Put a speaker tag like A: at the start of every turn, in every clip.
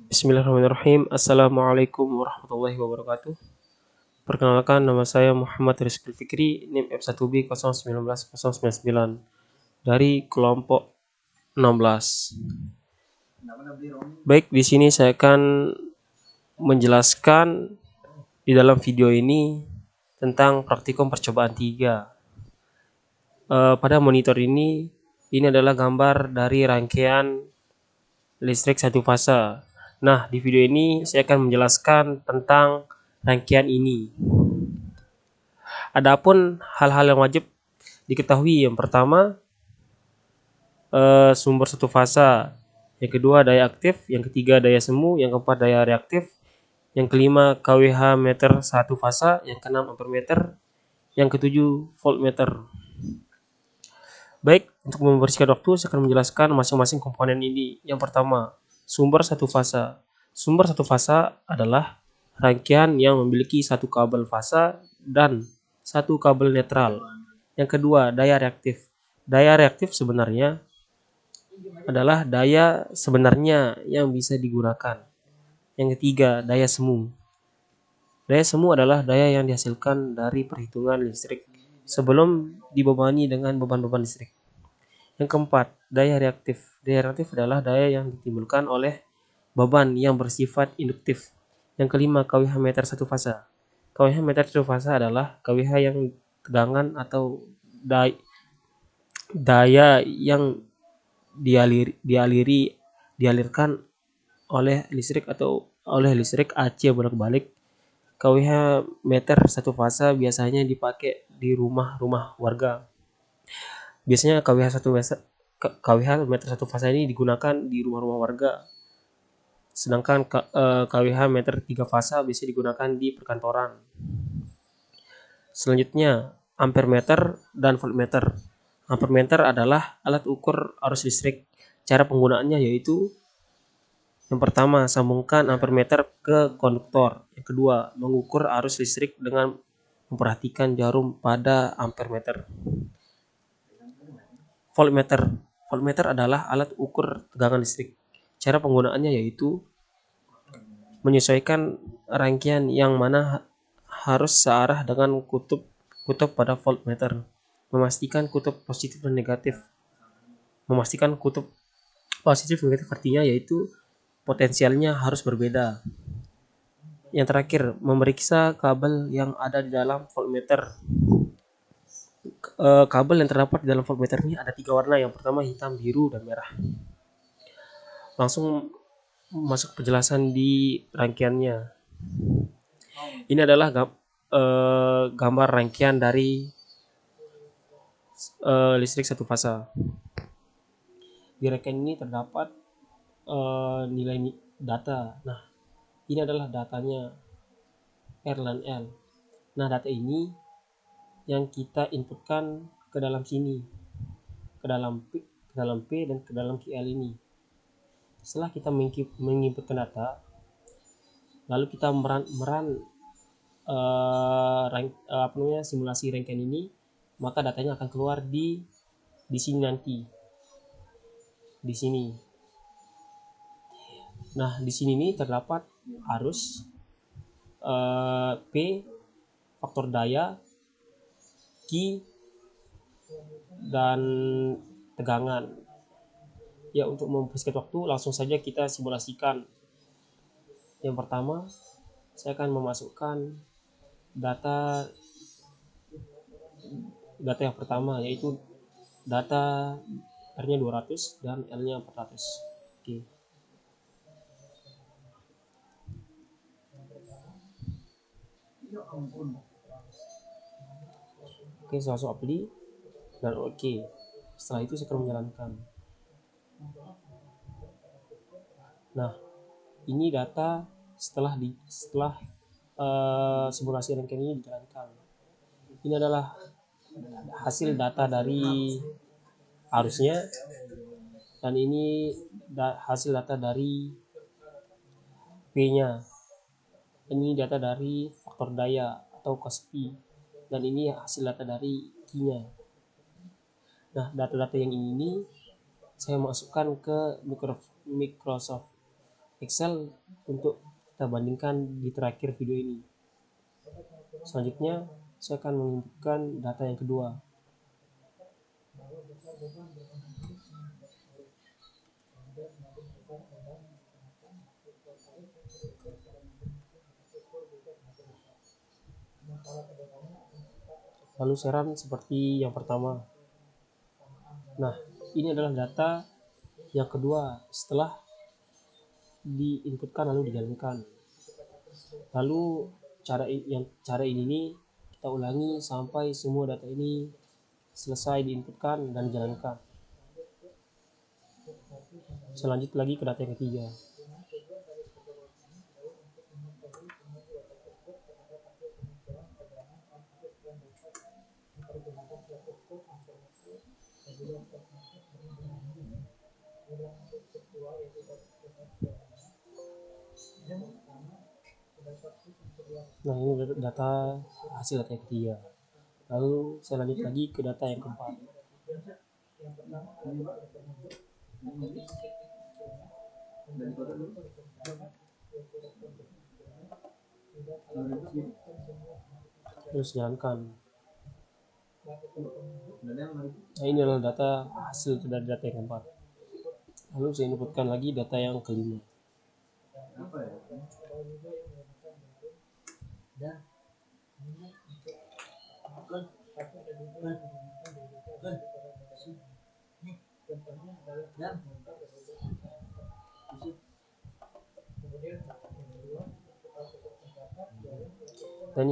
A: Bismillahirrahmanirrahim. Assalamualaikum warahmatullahi wabarakatuh. Perkenalkan, nama saya Muhammad Rizky Fikri, NIM F1B 019099 dari kelompok 16. Baik, di sini saya akan menjelaskan di dalam video ini tentang praktikum percobaan 3. Pada monitor ini adalah gambar dari rangkaian listrik satu fasa. Nah, di video ini saya akan menjelaskan tentang rangkaian ini. Adapun hal-hal yang wajib diketahui, yang pertama sumber satu fasa, yang kedua daya aktif, yang ketiga daya semu, yang keempat daya reaktif, yang kelima kWh meter satu fasa, yang keenam ampere meter, yang ketujuh voltmeter. Baik, untuk membersihkan waktu saya akan menjelaskan masing-masing komponen ini. Yang pertama, sumber satu fasa. Sumber satu fasa adalah rangkaian yang memiliki satu kabel fasa dan satu kabel netral. Yang kedua, daya reaktif. Daya reaktif sebenarnya adalah daya sebenarnya yang bisa digunakan. Yang ketiga, daya semu. Daya semu adalah daya yang dihasilkan dari perhitungan listrik sebelum dibebani dengan beban-beban listrik. Yang keempat, daya reaktif. Daya reaktif adalah daya yang ditimbulkan oleh beban yang bersifat induktif. Yang kelima, kWh meter satu fasa. kWh meter satu fasa adalah kWh yang tegangan atau daya yang dialirkan oleh listrik atau oleh listrik AC bolak-balik. kWh meter satu fasa biasanya dipakai di rumah-rumah warga. Biasanya kWh meter satu fasa ini digunakan di rumah-rumah warga. Sedangkan kWh meter 3 fasa bisa digunakan di perkantoran. Selanjutnya, ampere meter dan voltmeter. Ampere meter adalah alat ukur arus listrik. Cara penggunaannya yaitu yang pertama, sambungkan ampere meter ke konduktor. Yang kedua, mengukur arus listrik dengan memperhatikan jarum pada ampere meter. Voltmeter. Voltmeter adalah alat ukur tegangan listrik. Cara penggunaannya yaitu menyesuaikan rangkaian yang mana harus searah dengan kutub pada voltmeter. Memastikan kutub positif dan negatif. Memastikan kutub positif dan negatif artinya yaitu potensialnya harus berbeda. Yang terakhir, memeriksa kabel yang ada di dalam voltmeter. Kabel yang terdapat di dalam voltmeter ini ada 3 warna. Yang pertama hitam, biru, dan merah. Langsung masuk penjelasan di rangkaiannya. Ini adalah gambar rangkaian dari listrik satu fasa. Di rangkaian ini terdapat nilai data. Nah, ini adalah datanya R dan L. Nah, data ini yang kita inputkan ke dalam sini, ke dalam P dan ke dalam QL ini. Setelah kita menginputkan data, lalu kita simulasi rangkaian ini, maka datanya akan keluar di sini nanti. Di sini. Nah, di sini nih terdapat arus P, faktor daya, Q, dan tegangan. Ya, untuk mempersingkat waktu, langsung saja kita simulasikan. Yang pertama, saya akan memasukkan data yang pertama, yaitu data R-nya 200 dan L-nya 400. Oke. Oke, saya langsung apply dan oke. Setelah itu saya akan menjalankan. Nah, ini data setelah simulasi rangkaian ini dijalankan. Ini adalah hasil data dari arusnya, dan ini hasil data dari P-nya. Ini data dari faktor daya atau cos P, dan ini hasil data dari Q-nya. Nah, data-data yang ini saya masukkan ke Microsoft Excel untuk kita bandingkan di terakhir video ini. Selanjutnya saya akan menginputkan data yang kedua. Lalu saya run seperti yang pertama. Nah, ini adalah data yang kedua setelah diinputkan lalu dijalankan. Lalu cara ini nih kita ulangi sampai semua data ini selesai diinputkan dan dijalankan. Selanjut lagi ke data yang ketiga. Nah, ini data hasil data yang ketiga. Lalu saya lanjut lagi ke data yang keempat. Terus jalankan. Nah, ini adalah data hasil dari data yang keempat. Lalu saya inputkan lagi data yang kelima. Dan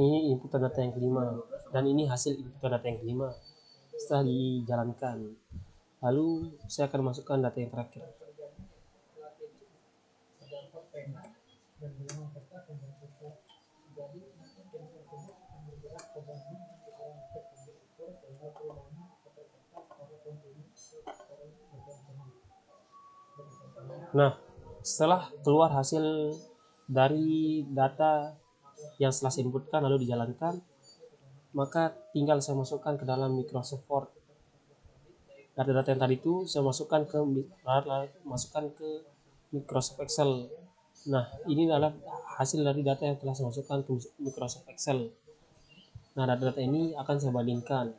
A: ini inputan data yang kelima, dan ini hasil inputan data yang kelima setelah dijalankan. Lalu saya akan masukkan data yang terakhir. Nah, setelah keluar hasil dari data yang setelah saya inputkan lalu dijalankan, maka tinggal saya masukkan ke dalam Microsoft Word. Data-data yang tadi itu saya masukkan ke Microsoft Excel. Nah, ini adalah hasil dari data yang telah saya masukkan ke Microsoft Excel. Nah, data-data ini akan saya bandingkan.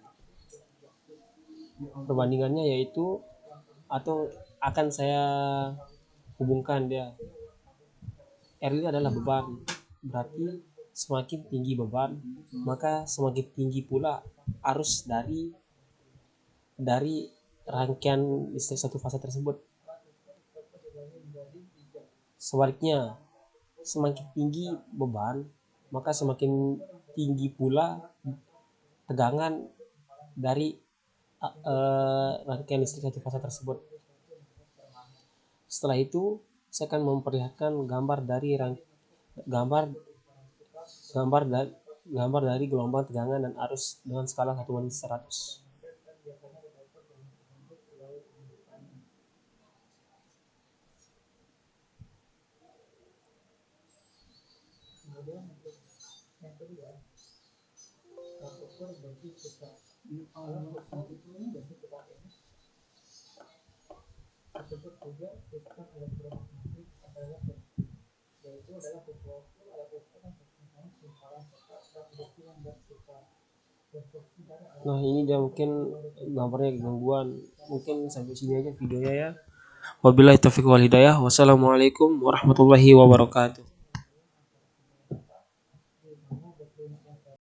A: Perbandingannya yaitu atau akan saya hubungkan dia. R ini adalah beban, berarti semakin tinggi beban maka semakin tinggi pula arus dari rangkaian listrik satu fase tersebut. Sebaliknya, semakin tinggi beban maka semakin tinggi pula tegangan dari rangkaian listrik satu fase tersebut. Setelah itu saya akan memperlihatkan gambar dari gelombang tegangan dan arus dengan skala 1/100. Nah, ini dia mungkin gambarnya gangguan. Mungkin sampai sini aja videonya ya. Wabillahi taufiq wal hidayah. Wassalamualaikum warahmatullahi wabarakatuh.